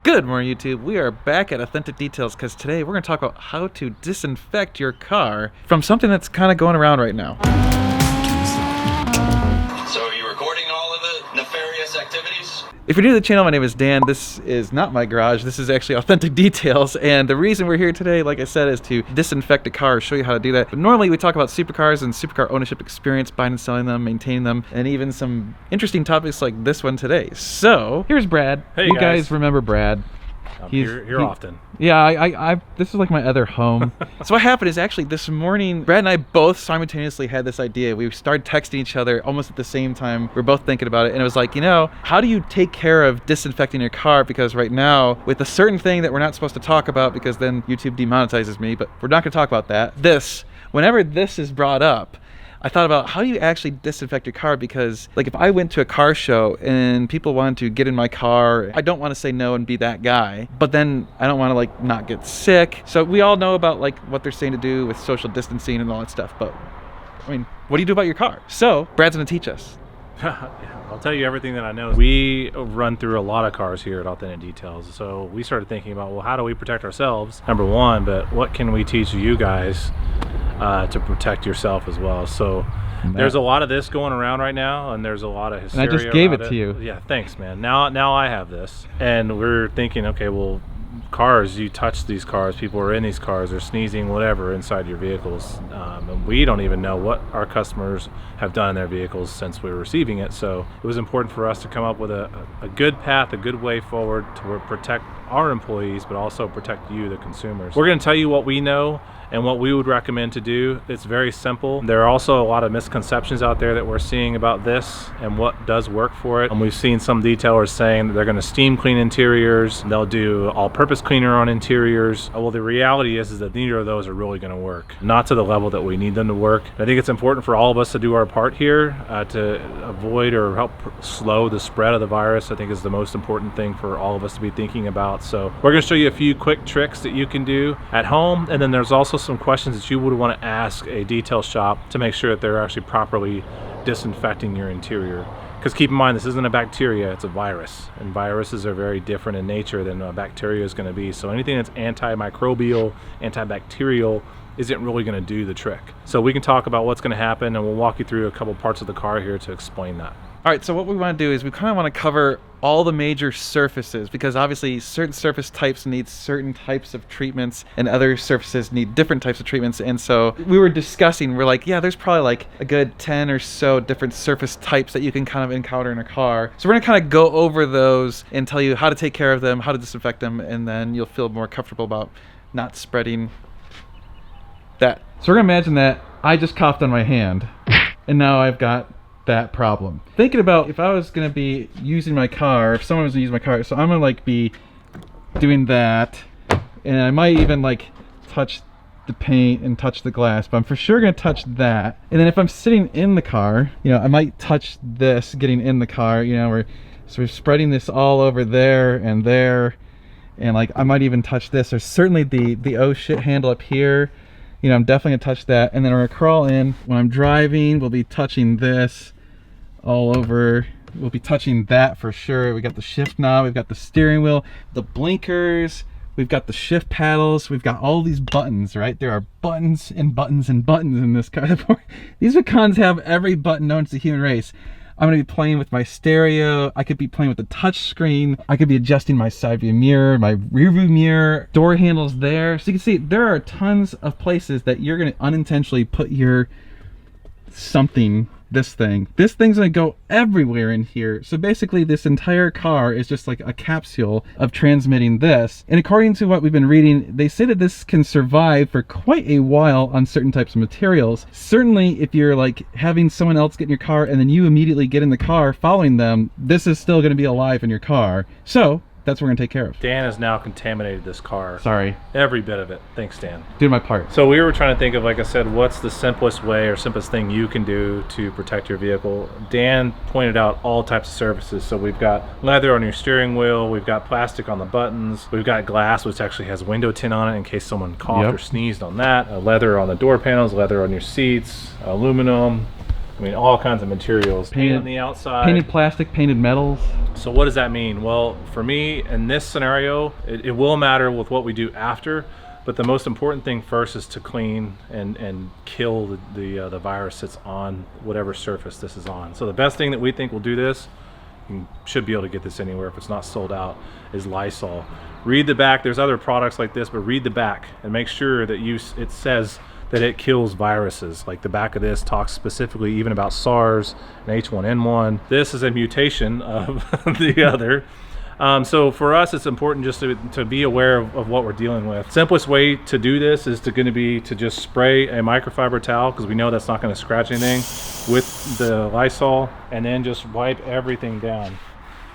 Good morning, YouTube. We are back at Authentic Details because today we're going to talk about how to disinfect your car from something that's kind of going around right now. So are you recording all of the nefarious activities? If you're new to the channel, my name is Dan. This is not my garage. This is actually Authentic Details. And the reason we're here today, like I said, is to disinfect a car, show you how to do that. But normally we talk about supercars and supercar ownership experience, buying and selling them, maintaining them, and even some interesting topics like this one today. So here's Brad. Hey, you guys. guys remember Brad? I'm here often. Yeah, I this is like my other home. So what happened is actually this morning, Brad and I both simultaneously had this idea. We started texting each other almost at the same time. We're both thinking about it, and it was like, you know, how do you take care of disinfecting your car? Because right now, with a certain thing that we're not supposed to talk about, because then YouTube demonetizes me, but we're not going to talk about that. Whenever this is brought up, I thought about how do you actually disinfect your car, because like if I went to a car show and people wanted to get in my car, I don't want to say no and be that guy, but then I don't want to like not get sick. So we all know about like what they're saying to do with social distancing and all that stuff, but I mean, what do you do about your car? So Brad's gonna teach us. I'll tell you everything that I know. We run through a lot of cars here at Authentic Details, so we started thinking about, well, how do we protect ourselves, number one, but what can we teach you guys to protect yourself as well? So there's a lot of this going around right now, and there's a lot of hysteria. And I just gave it to you. Yeah, thanks, man. Now I have this, and we're thinking, okay, well, cars, you touch these cars, people are in these cars, they're sneezing, whatever, inside your vehicles, and we don't even know what our customers have done in their vehicles since we were receiving it. So it was important for us to come up with a good path, a good way forward to protect our employees, but also protect you, the consumers. We're going to tell you what we know and what we would recommend to do. It's very simple. There are also a lot of misconceptions out there that we're seeing about this and what does work for it. And we've seen some detailers saying that they're going to steam clean interiors, they'll do all-purpose cleaner on interiors. Well, the reality is that neither of those are really going to work, not to the level that we need them to work. I think it's important for all of us to do our part here to avoid or help slow the spread of the virus. I think is the most important thing for all of us to be thinking about. So we're going to show you a few quick tricks that you can do at home, and then there's also some questions that you would want to ask a detail shop to make sure that they're actually properly disinfecting your interior. Because keep in mind, this isn't a bacteria, it's a virus, and viruses are very different in nature than a bacteria is going to be. So anything that's antimicrobial, antibacterial isn't really going to do the trick. So we can talk about what's going to happen, and we'll walk you through a couple parts of the car here to explain that. All right, so what we want to do is we kind of want to cover all the major surfaces, because obviously certain surface types need certain types of treatments and other surfaces need different types of treatments. And so we were discussing, we're like, yeah, there's probably like a good 10 or so different surface types that you can kind of encounter in a car. So we're going to kind of go over those and tell you how to take care of them, how to disinfect them, and then you'll feel more comfortable about not spreading that. So we're going to imagine that I just coughed on my hand and now I've got that problem. Thinking about if I was gonna be using my car, if someone was gonna use my car, so I'm gonna like be doing that, and I might even like touch the paint and touch the glass, but I'm for sure gonna touch that. And then if I'm sitting in the car, you know, I might touch this getting in the car, you know, so we're spreading this all over there, and like I might even touch this, or certainly the oh shit handle up here. You know, I'm definitely gonna touch that. And then I'm gonna crawl in. When I'm driving, we'll be touching this all over. We'll be touching that for sure. We got the shift knob, we've got the steering wheel, the blinkers, we've got the shift paddles, we've got all these buttons, right? There are buttons and buttons and buttons in this car. These Macans have every button known to the human race. I'm gonna be playing with my stereo. I could be playing with the touch screen. I could be adjusting my side view mirror, my rear view mirror, door handles there. So you can see there are tons of places that you're gonna unintentionally put your something. This thing's gonna go everywhere in here. So basically this entire car is just like a capsule of transmitting this. And according to what we've been reading, they say that this can survive for quite a while on certain types of materials. Certainly if you're like having someone else get in your car and then you immediately get in the car following them, this is still gonna be alive in your car. So that's what we're gonna take care of. Dan has now contaminated this car. Sorry. Every bit of it. Thanks, Dan. Do my part. So we were trying to think of, like I said, what's the simplest way or simplest thing you can do to protect your vehicle. Dan pointed out all types of surfaces. So we've got leather on your steering wheel, we've got plastic on the buttons, we've got glass, which actually has window tint on it in case someone coughed or sneezed on that, leather on the door panels, leather on your seats, aluminum, I mean, all kinds of materials. Paint Painted- on the outside. Painted plastic, painted metals. So what does that mean? Well, for me, in this scenario, it will matter with what we do after, but the most important thing first is to clean and kill the virus that's on whatever surface this is on. So the best thing that we think will do this, you should be able to get this anywhere if it's not sold out, is Lysol. Read the back. There's other products like this, but read the back and make sure that it says that it kills viruses. Like the back of this talks specifically even about SARS and H1N1. This is a mutation of the other. So for us, it's important just to be aware of what we're dealing with. Simplest way to do this is going to be to just spray a microfiber towel, because we know that's not going to scratch anything, with the Lysol, and then just wipe everything down.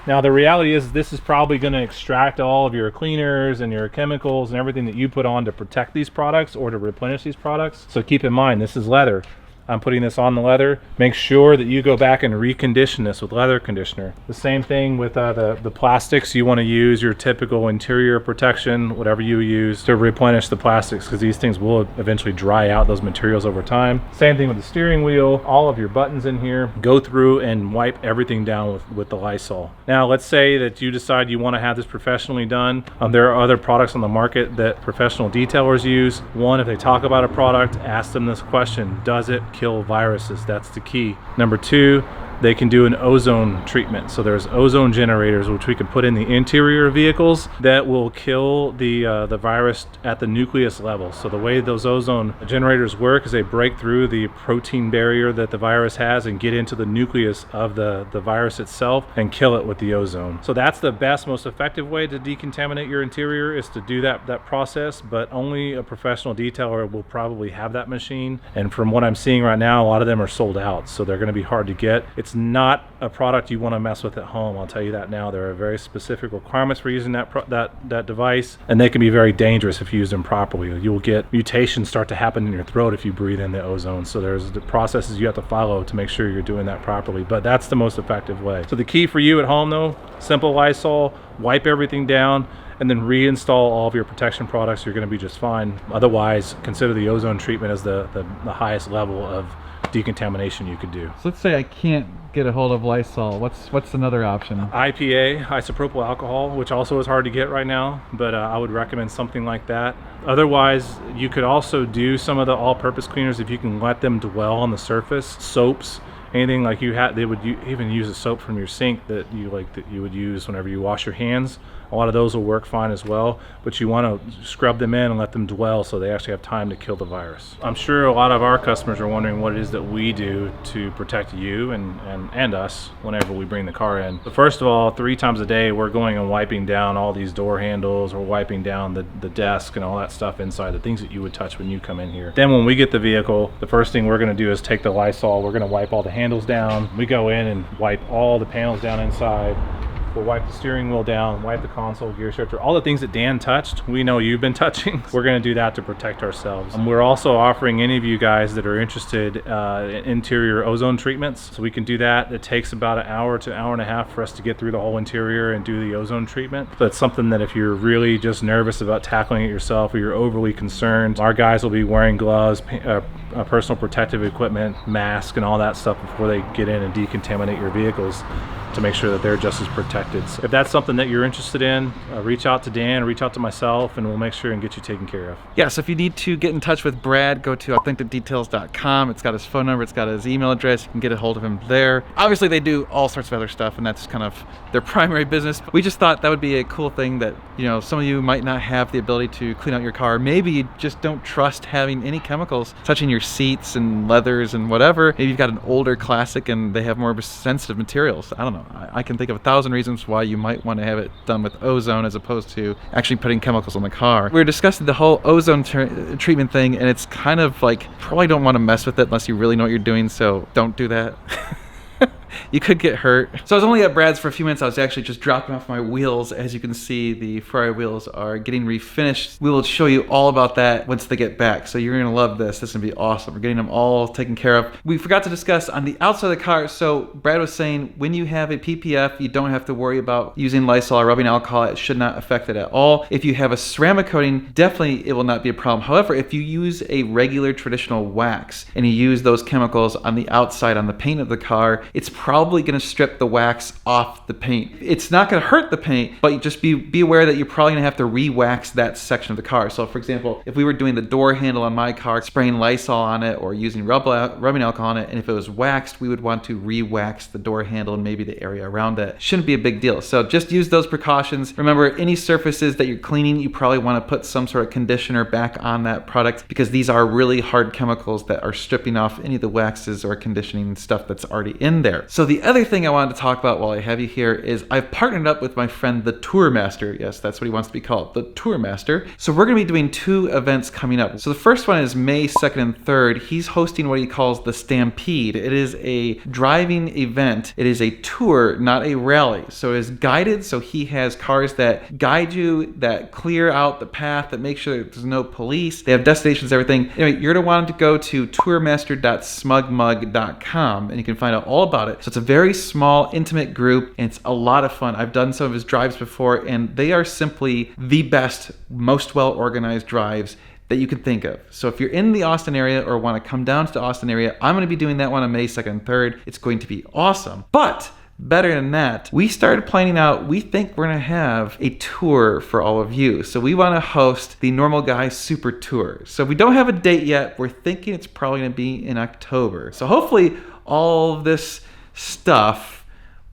Now the reality is this is probably going to extract all of your cleaners and your chemicals and everything that you put on to protect these products or to replenish these products. So keep in mind, this is leather. I'm putting this on the leather. Make sure that you go back and recondition this with leather conditioner. The same thing with the plastics. You want to use your typical interior protection, whatever you use, to replenish the plastics, because these things will eventually dry out those materials over time. Same thing with the steering wheel, all of your buttons in here. Go through and wipe everything down with the Lysol. Now let's say that you decide you want to have this professionally done. There are other products on the market that professional detailers use. One, if they talk about a product, ask them this question: does it kill viruses? That's the key. Number two, they can do an ozone treatment. So there's ozone generators which we can put in the interior of vehicles that will kill the virus at the nucleus level. So the way those ozone generators work is they break through the protein barrier that the virus has and get into the nucleus of the virus itself and kill it with the ozone. So that's the best, most effective way to decontaminate your interior, is to do that process, but only a professional detailer will probably have that machine. And from what I'm seeing right now, a lot of them are sold out, so they're going to be hard to get. It's not a product you want to mess with at home, I'll tell you that now. There are very specific requirements for using that device, and they can be very dangerous if used improperly. You'll get mutations start to happen in your throat if you breathe in the ozone. So there's the processes you have to follow to make sure you're doing that properly, but that's the most effective way. So the key for you at home though, simple Lysol, wipe everything down, and then reinstall all of your protection products. You're going to be just fine. Otherwise, consider the ozone treatment as the highest level of decontamination you could do. So let's say I can't get a hold of Lysol. What's another option? IPA, isopropyl alcohol, which also is hard to get right now, but I would recommend something like that. Otherwise, you could also do some of the all-purpose cleaners if you can let them dwell on the surface. Soaps, anything like you had, they would even use a soap from your sink that you would use whenever you wash your hands. A lot of those will work fine as well, but you want to scrub them in and let them dwell so they actually have time to kill the virus. I'm sure a lot of our customers are wondering what it is that we do to protect you and us whenever we bring the car in. But first of all, 3 times a day we're going and wiping down all these door handles, or wiping down the desk and all that stuff inside, the things that you would touch when you come in here. Then when we get the vehicle, the first thing we're going to do is take the Lysol. We're going to wipe all the handles down. We go in and wipe all the panels down inside. We'll wipe the steering wheel down, wipe the console, gear shifter, all the things that Dan touched, we know you've been touching. We're going to do that to protect ourselves. We're also offering any of you guys that are interested in interior ozone treatments. So we can do that. It takes about an hour to an hour and a half for us to get through the whole interior and do the ozone treatment. But it's something that if you're really just nervous about tackling it yourself, or you're overly concerned, our guys will be wearing gloves, personal protective equipment, mask, and all that stuff before they get in and decontaminate your vehicles, to make sure that they're just as protected. So if that's something that you're interested in, reach out to Dan, reach out to myself, and we'll make sure and get you taken care of. Yeah, so if you need to get in touch with Brad, go to authenticdetails.com. It's got his phone number, it's got his email address. You can get a hold of him there. Obviously, they do all sorts of other stuff, and that's kind of their primary business. We just thought that would be a cool thing that, you know, some of you might not have the ability to clean out your car. Maybe you just don't trust having any chemicals touching your seats and leathers and whatever. Maybe you've got an older classic and they have more sensitive materials. I don't know. I can think of 1,000 reasons why you might want to have it done with ozone as opposed to actually putting chemicals on the car. We were discussing the whole ozone treatment thing, and it's kind of like, probably don't want to mess with it unless you really know what you're doing, so don't do that. you could get hurt. So I was only at Brad's for a few minutes. I was actually just dropping off my wheels. As you can see, the Ferrari wheels are getting refinished. We will show you all about that once they get back. So you're gonna love this. This is gonna be awesome. We're getting them all taken care of. We forgot to discuss on the outside of the car. So Brad was saying when you have a PPF, you don't have to worry about using Lysol or rubbing alcohol. It should not affect it at all. If you have a ceramic coating, definitely it will not be a problem. However, if you use a regular traditional wax and you use those chemicals on the outside on the paint of the car, it's probably going to strip the wax off the paint. It's not going to hurt the paint, but you just be aware that you're probably going to have to re-wax that section of the car. So for example, if we were doing the door handle on my car, spraying Lysol on it or using rubbing alcohol on it, and if it was waxed, we would want to re-wax the door handle and maybe the area around it. Shouldn't be a big deal. So just use those precautions. Remember, any surfaces that you're cleaning, you probably want to put some sort of conditioner back on that product, because these are really hard chemicals that are stripping off any of the waxes or conditioning stuff that's already in there. So the other thing I wanted to talk about while I have you here is I've partnered up with my friend the Tour Master. Yes, that's what he wants to be called, the Tour Master. So we're going to be doing 2 events coming up. So the first one is May 2nd and 3rd. He's hosting what he calls the Stampede. It is a driving event. It is a tour, not a rally. So it is guided. So he has cars that guide you, that clear out the path, that make sure that there's no police. They have destinations, everything. Anyway, you're going to want to go to tourmaster.smugmug.com and you can find out all about it. So it's a very small, intimate group and it's a lot of fun. I've done some of his drives before and they are simply the best, most well-organized drives that you can think of. So if you're in the Austin area or want to come down to the Austin area, I'm going to be doing that one on May 2nd and 3rd. It's going to be awesome. But better than that, we started planning out, we think we're going to have a tour for all of you. So we want to host the Normal Guy Super Tour. So we don't have a date yet. We're thinking it's probably going to be in October. So hopefully all of this stuff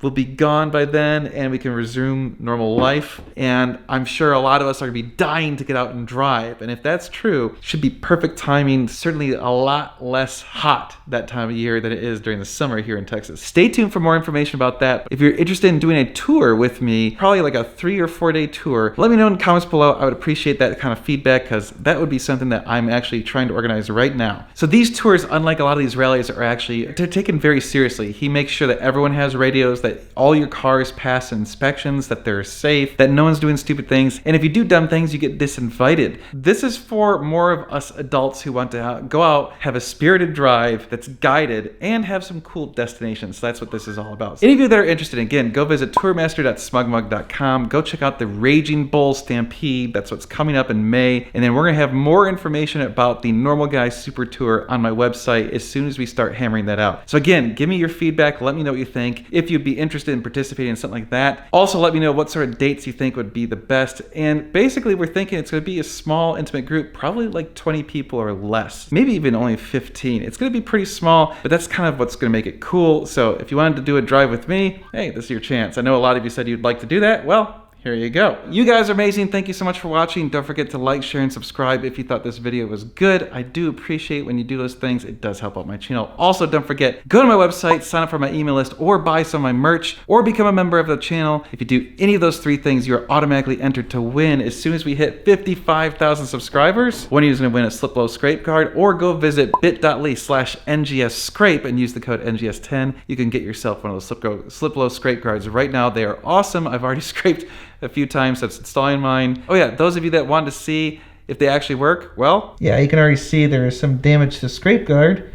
will be gone by then and we can resume normal life. And I'm sure a lot of us are gonna be dying to get out and drive. And if that's true, it should be perfect timing. Certainly a lot less hot that time of year than it is during the summer here in Texas. Stay tuned for more information about that. If you're interested in doing a tour with me, probably like a 3 or 4 day tour, let me know in the comments below. I would appreciate that kind of feedback because that would be something that I'm actually trying to organize right now. So these tours, unlike a lot of these rallies, are actually, they're taken very seriously. He makes sure that everyone has radios, that all your cars pass inspections, that they're safe, that no one's doing stupid things. And if you do dumb things, you get disinvited. This is for more of us adults who want to go out, have a spirited drive that's guided, and have some cool destinations. So that's what this is all about. So any of you that are interested, again, go visit tourmaster.smugmug.com. Go check out the Raging Bull Stampede. That's what's coming up in May. And then we're going to have more information about the Normal Guy Super Tour on my website as soon as we start hammering that out. So again, give me your feedback. Let me know what you think. If you'd be interested in participating in something like that. Also, let me know what sort of dates you think would be the best. And basically, we're thinking it's going to be a small, intimate group, probably like 20 people or less, maybe even only 15. It's going to be pretty small, but that's kind of what's going to make it cool. So if you wanted to do a drive with me, hey, this is your chance. I know a lot of you said you'd like to do that. Well, here you go. You guys are amazing. Thank you so much for watching. Don't forget to like, share, and subscribe if you thought this video was good. I do appreciate when you do those things. It does help out my channel. Also, don't forget, go to my website, sign up for my email list, or buy some of my merch, or become a member of the channel. If you do any of those 3 things, you're automatically entered to win as soon as we hit 55,000 subscribers. One of you is going to win a Sliplow Scrape card, or go visit bit.ly/NGS-Scrape and use the code NGS10. You can get yourself one of those Sliplow Scrape cards right now. They are awesome. I've already scraped a few times, so it's installing mine. Oh yeah, those of you that wanted to see if they actually work, well, yeah, you can already see there is some damage to the scrape guard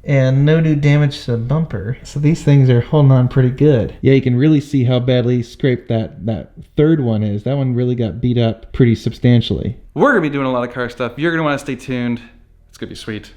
and no new damage to the bumper. So these things are holding on pretty good. Yeah, you can really see how badly scraped that third one is. That one really got beat up pretty substantially. We're gonna be doing a lot of car stuff. You're gonna want to stay tuned. It's gonna be sweet.